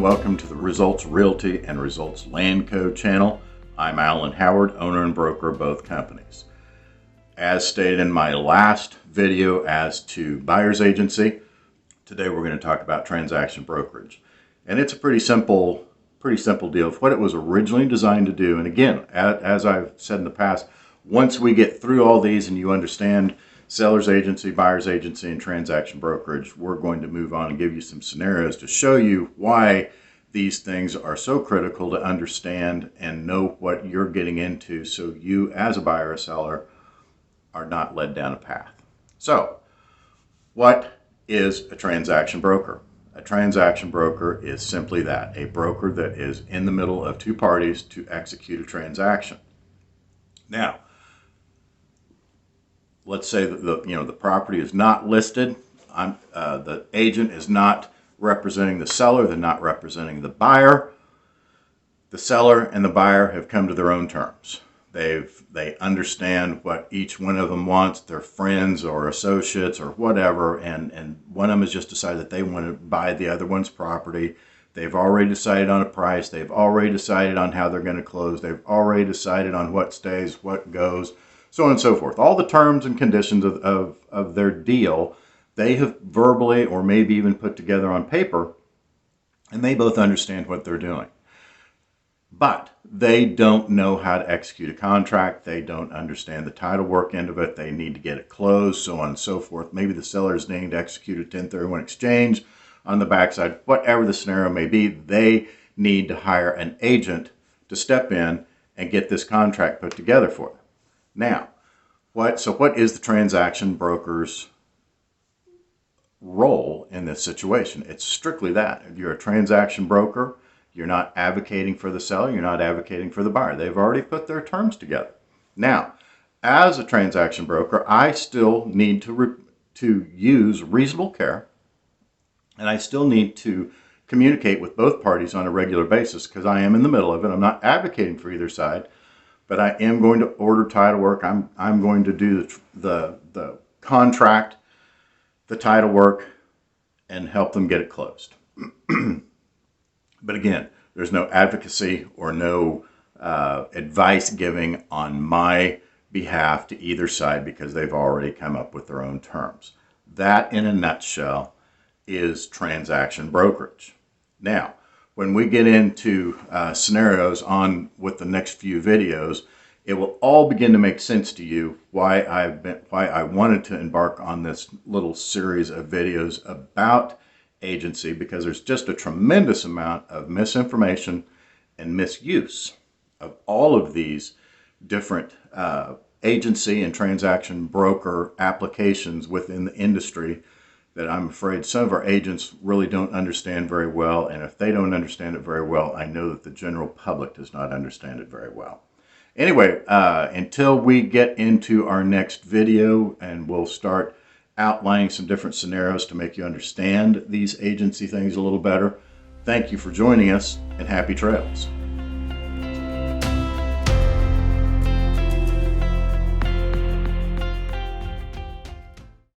welcome to the Results Realty and Results Land Co channel. I'm Alan Howard, owner and broker of both companies. As stated in my last video as to buyer's agency, today we're going to talk about transaction brokerage. And it's a pretty simple deal of what it was originally designed to do. And again, as I've said in the past, once we get through all these and you understand seller's agency, buyer's agency, and transaction brokerage, we're going to move on and give you some scenarios to show you why these things are so critical to understand and know what you're getting into so you as a buyer or seller are not led down a path. So, what is a transaction broker? A transaction broker is simply that, a broker that is in the middle of two parties to execute a transaction. Now, let's say that the property is not listed. The agent is not representing the seller. They're not representing the buyer. The seller and the buyer have come to their own terms. They understand what each one of them wants. They're friends or associates or whatever, and one of them has just decided that they want to buy the other one's property. They've already decided on a price. They've already decided on how they're going to close. They've already decided on what stays, what goes, so on and so forth. All the terms and conditions of their deal, they have verbally or maybe even put together on paper, and they both understand what they're doing. But they don't know how to execute a contract. They don't understand the title work end of it. They need to get it closed, so on and so forth. Maybe the seller's needing to execute a 1031 exchange on the backside. Whatever the scenario may be, they need to hire an agent to step in and get this contract put together for them. Now, what is the transaction broker's role in this situation? It's strictly that. If you're a transaction broker, you're not advocating for the seller, you're not advocating for the buyer. They've already put their terms together. Now, as a transaction broker, I still need to use reasonable care, and I still need to communicate with both parties on a regular basis because I am in the middle of it. I'm not advocating for either side, but I am going to order title work. I'm going to do the contract, the title work, and help them get it closed. But again, there's no advocacy or no advice giving on my behalf to either side because they've already come up with their own terms. That, in a nutshell, is transaction brokerage. Now, when we get into scenarios on with the next few videos, it will all begin to make sense to you why I wanted to embark on this little series of videos about agency, because there's just a tremendous amount of misinformation and misuse of all of these different agency and transaction broker applications within the industry that I'm afraid some of our agents really don't understand very well. And if they don't understand it very well, I know that the general public does not understand it very well. Anyway, until we get into our next video and we'll start outlining some different scenarios to make you understand these agency things a little better, thank you for joining us and happy trails.